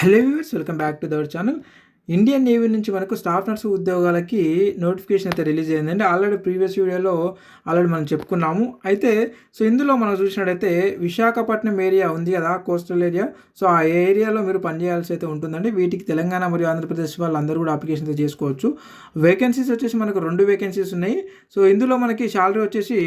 Hello viewers, welcome back to our channel. Indian navy నుంచి మనకు staff nurse ఉద్యోగాలకి notification అయితే రిలీజ్ అయిందండి. ఆల్రెడీ ప్రీవియస్ వీడియోలో మనం చెప్పుకున్నాము. అయితే ఇందులో మనం చూసినట్టయితే విశాఖపట్నం ఏరియా ఉంది కదా, కోస్టల్ ఏరియా. ఆ ఏరియాలో మీరు పనిచేయాల్సి అయితే ఉంటుందండి. వీటికి తెలంగాణ మరియు ఆంధ్రప్రదేశ్ వాళ్ళందరూ కూడా అప్లికేషన్ అయితే చేసుకోవచ్చు. వేకెన్సీస్ వచ్చేసి మనకు 2 వేకెన్సీస్ ఉన్నాయి. ఇందులో మనకి శాలరీ వచ్చేసి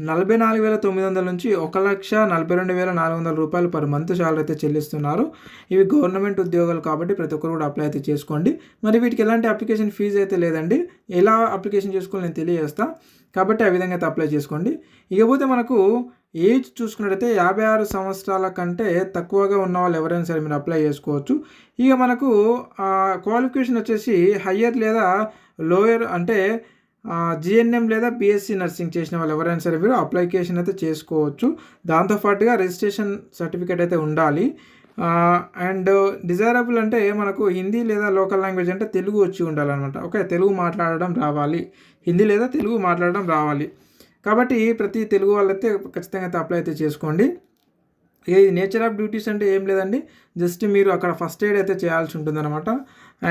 44,900 నుంచి 1,42,400 రూపాయలు పర్ మంత్ శాలరీ అయితే చెల్లిస్తున్నారు. ఇవి గవర్నమెంట్ ఉద్యోగాలు కాబట్టి ప్రతి ఒక్కరు కూడా అప్లై అయితే చేసుకోండి. మరి వీటికి ఎలాంటి అప్లికేషన్ ఫీజు అయితే లేదండి. ఎలా అప్లికేషన్ చేసుకోవాలి నేను తెలియజేస్తాను, కాబట్టి ఆ విధంగా అయితే అప్లై చేసుకోండి. ఇకపోతే మనకు ఏజ్ చూసుకున్నట్టయితే 56 సంవత్సరాల కంటే తక్కువగా ఉన్న వాళ్ళు ఎవరైనా సరే మీరు అప్లై చేసుకోవచ్చు. ఇక మనకు క్వాలిఫికేషన్ వచ్చేసి హయ్యర్ లేదా లోయర్ అంటే జిఎన్ఎం లేదా బీఎస్సీ నర్సింగ్ చేసిన వాళ్ళు ఎవరైనా సరే మీరు అప్లికేషన్ అయితే చేసుకోవచ్చు. దాంతోపాటుగా రిజిస్ట్రేషన్ సర్టిఫికేట్ అయితే ఉండాలి. అండ్ డిజైరబుల్ అంటే మనకు హిందీ లేదా లోకల్ లాంగ్వేజ్ అంటే తెలుగు వచ్చి ఉండాలన్నమాట. ఓకే, తెలుగు మాట్లాడడం రావాలి, హిందీ లేదా తెలుగు మాట్లాడడం రావాలి. కాబట్టి ప్రతి తెలుగు వాళ్ళైతే ఖచ్చితంగా అయితే అప్లై అయితే చేసుకోండి. ఈ నేచర్ ఆఫ్ డ్యూటీస్ అంటే ఏం లేదండి, జస్ట్ మీరు అక్కడ ఫస్ట్ ఎయిడ్ అయితే చేయాల్సి ఉంటుందన్నమాట.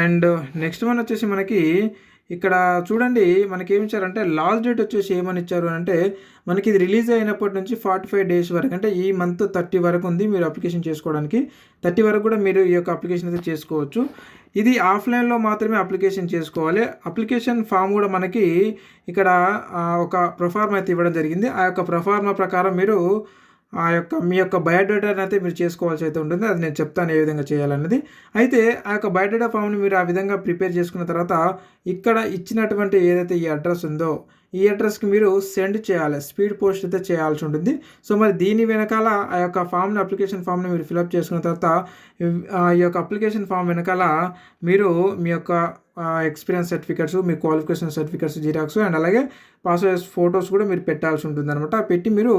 అండ్ నెక్స్ట్ వన్ వచ్చేసి మనకి ఇక్కడ చూడండి, మనకి ఏమి ఇచ్చారంటే లాస్ట్ డేట్ వచ్చేసి ఏమని ఇచ్చారు అంటే మనకి ఇది రిలీజ్ అయినప్పటి నుంచి 45 డేస్ వరకు, అంటే ఈ మంత్ 30 వరకు ఉంది మీరు అప్లికేషన్ చేసుకోవడానికి. 30 వరకు కూడా మీరు ఈ యొక్క అప్లికేషన్ అయితే చేసుకోవచ్చు. ఇది ఆఫ్లైన్లో మాత్రమే అప్లికేషన్ చేసుకోవాలి. అప్లికేషన్ ఫామ్ కూడా మనకి ఇక్కడ ఒక ప్రొఫార్మా అయితే ఇవ్వడం జరిగింది. ఆ యొక్క ప్రొఫార్మా ప్రకారం మీరు మీ యొక్క బయోడేటాని అయితే మీరు చేసుకోవాల్సి అయితే ఉంటుంది. అది నేను చెప్తాను ఏ విధంగా చేయాలన్నది. అయితే ఆ యొక్క బయోడేటా ఫామ్ని మీరు ఆ విధంగా ప్రిపేర్ చేసుకున్న తర్వాత ఇక్కడ ఇచ్చినటువంటి ఏదైతే ఈ అడ్రస్ ఉందో ఈ అడ్రస్కి మీరు సెండ్ చేయాలి, స్పీడ్ పోస్ట్ అయితే చేయాల్సి ఉంటుంది. మరి దీని వెనకాల ఆ యొక్క ఫామ్ని అప్లికేషన్ ఫామ్ని మీరు ఫిలప్ చేసుకున్న తర్వాత ఈ యొక్క అప్లికేషన్ ఫామ్ వెనకాల మీరు మీ యొక్క experience certificates, me qualification certificates xerox and అలాగే పాస్పోర్ట్ ఫొటోస్ కూడా మీరు పెట్టాల్సి ఉంటుంది అనమాట. పెట్టి మీరు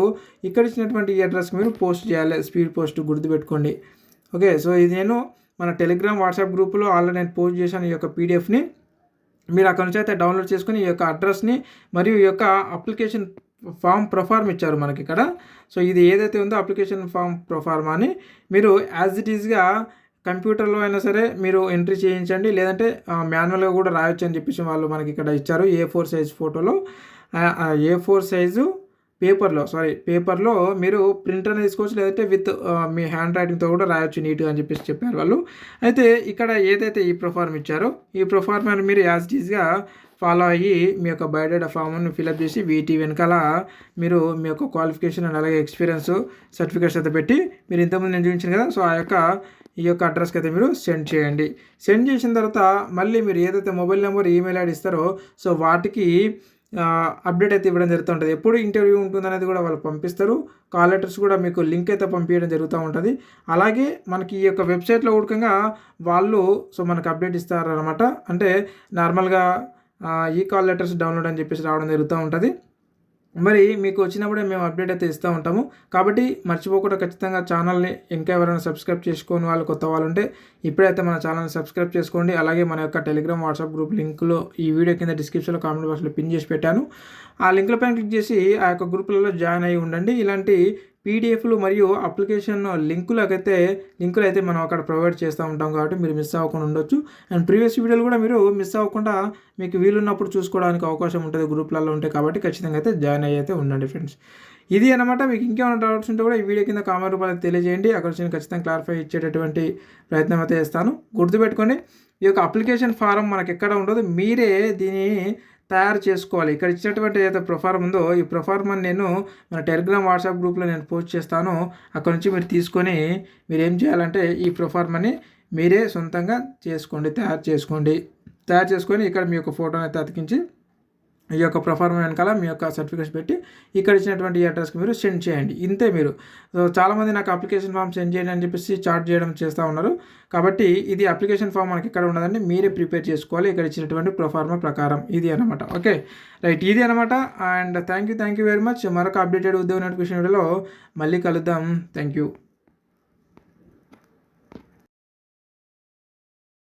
ఇక్కడ ఇచ్చినటువంటి ఈ అడ్రస్కి మీరు పోస్ట్ చేయాలి, స్పీడ్ పోస్ట్ గుర్తుపెట్టుకోండి. ఓకే, ఇది నేను మన టెలిగ్రామ్ వాట్సాప్ గ్రూప్లో ఆల్రెడీ నేను పోస్ట్ చేశాను. ఈ యొక్క పీడిఎఫ్ని మీరు అక్కడ నుంచి అయితే డౌన్లోడ్ చేసుకుని ఈ యొక్క అడ్రస్ని మరియు ఈ యొక్క అప్లికేషన్ ఫామ్ ప్రొఫార్మ్ ఇచ్చారు మనకి ఇక్కడ. ఇది ఏదైతే ఉందో అప్లికేషన్ ఫామ్ ప్రొఫార్మా అని మీరు యాజ్ ఇట్ ఈజ్గా కంప్యూటర్లో అయినా సరే మీరు ఎంట్రీ చేయించండి, లేదంటే మాన్యువల్గా కూడా రాయొచ్చు అని చెప్పేసి వాళ్ళు మనకి ఇక్కడ ఇచ్చారు. A4 సైజ్ ఫోటోలో A4 సైజు పేపర్లో మీరు ప్రింటర్ తీసుకోవచ్చు, లేదంటే విత్ మీ హ్యాండ్ రైటింగ్తో కూడా రాయొచ్చు నీట్గా అని చెప్పేసి చెప్పారు వాళ్ళు. అయితే ఇక్కడ ఏదైతే ఈ ప్రొఫార్మ్ ఇచ్చారో ఈ ప్రొఫార్మాన్ని మీరు యాజ్ ఇట్ ఈజ్గా ఫాలో అయ్యి మీ యొక్క బయోడేటా ఫామ్ని ఫిలప్ చేసి వీటి వెనకాల మీరు మీ యొక్క క్వాలిఫికేషన్ అండ్ అలాగే ఎక్స్పీరియన్స్ సర్టిఫికేట్స్ అయితే పెట్టి మీరు ఇంతకుముందు నేను చూపించాను కదా, ఈ యొక్క అడ్రస్కి అయితే మీరు సెండ్ చేయండి. సెండ్ చేసిన తర్వాత మళ్ళీ మీరు ఏదైతే మొబైల్ నెంబర్, ఈమెయిల్ ఐడి ఇస్తారో వాటికి అప్డేట్ అయితే ఇవ్వడం జరుగుతూ ఉంటుంది. ఎప్పుడు ఇంటర్వ్యూ ఉంటుందనేది కూడా వాళ్ళు పంపిస్తారు. కాల్ లెటర్స్ కూడా మీకు లింక్ అయితే పంపించడం జరుగుతూ ఉంటుంది. అలాగే మనకి ఈ యొక్క వెబ్సైట్లో ఉడకంగా వాళ్ళు మనకు అప్డేట్ ఇస్తారనమాట. అంటే నార్మల్గా ఈ కాల్ లెటర్స్ డౌన్లోడ్ అని చెప్పేసి రావడం జరుగుతూ ఉంటుంది. మరి మీకు వచ్చినప్పుడే మేము అప్డేట్ అయితే ఇస్తూ ఉంటాము. కాబట్టి మర్చిపోకుండా ఖచ్చితంగా ఛానల్ని ఇంకా ఎవరైనా సబ్స్క్రైబ్ చేసుకోని వాళ్ళు కొత్త వాళ్ళు ఉంటే ఇప్పుడైతే మన ఛానల్ని సబ్స్క్రైబ్ చేసుకోండి. అలాగే మన యొక్క టెలిగ్రామ్ వాట్సాప్ గ్రూప్ లింకులో ఈ వీడియో కింద డిస్క్రిప్షన్లో కామెంట్ బాక్స్లో పిన్ చేసి పెట్టాను. ఆ లింకుల పైన క్లిక్ చేసి ఆ యొక్క గ్రూపులలో జాయిన్ అయ్యి ఉండండి. ఇలాంటి పీడిఎఫ్లు మరియు అప్లికేషన్ లింకులు అయితే మనం అక్కడ ప్రొవైడ్ చేస్తూ ఉంటాం, కాబట్టి మీరు మిస్ అవ్వకుండా ఉండొచ్చు. అండ్ ప్రీవియస్ వీడియోలు కూడా మీరు మిస్ అవ్వకుండా మీకు వీలున్నప్పుడు చూసుకోవడానికి అవకాశం ఉంటుంది గ్రూప్లలో ఉంటాయి, కాబట్టి ఖచ్చితంగా అయితే జాయిన్ అయితే ఉండండి ఫ్రెండ్స్. ఇది అనమాట. మీకు ఇంకేమైనా డౌట్స్ ఉంటే కూడా ఈ వీడియో కింద కామెంట్ రూపాయలు తెలియజేయండి. అక్కడ వచ్చి ఖచ్చితంగా క్లారిఫై ఇచ్చేటటువంటి ప్రయత్నం అయితే చేస్తాను. గుర్తుపెట్టుకోండి, ఈ యొక్క అప్లికేషన్ ఫారం మనకి ఎక్కడ ఉండదు, మీరే దీన్ని తయారు చేసుకోవాలి. ఇక్కడ ఇచ్చినటువంటి ఏదైతే ప్రొఫార్మ్ ఉందో ఈ ప్రొఫార్మాని నేను మన టెలిగ్రామ్ వాట్సాప్ గ్రూప్లో నేను పోస్ట్ చేస్తాను. అక్కడ నుంచి మీరు తీసుకొని మీరు ఏం చేయాలంటే ఈ ప్రొఫార్మాని మీరే సొంతంగా తయారు చేసుకొని ఇక్కడ మీ యొక్క ఫోటోని అయితే అతికించి ఈ యొక్క ప్రొఫార్మా వెనకాల మీ యొక్క సర్టిఫికేట్స్ పెట్టి ఇక్కడ ఇచ్చినటువంటి ఈ అడ్రస్కి మీరు సెండ్ చేయండి. ఇంతే మీరు. చాలామంది నాకు అప్లికేషన్ ఫామ్ సెండ్ చేయండి అని చెప్పేసి చార్ట్ చేయడం చేస్తూ ఉన్నారు. కాబట్టి ఇది అప్లికేషన్ ఫామ్ మనకి ఇక్కడ ఉండదండి, మీరే ప్రిపేర్ చేసుకోవాలి ఇక్కడ ఇచ్చినటువంటి ప్రొఫార్మా ప్రకారం. ఇది అనమాట. ఓకే రైట్, ఇది అనమాట. And thank you very much. మరొక అప్డేటెడ్ ఉద్యోగ నోటిఫికేషన్ వీడియోలో మళ్ళీ కలుద్దాం. Thank you.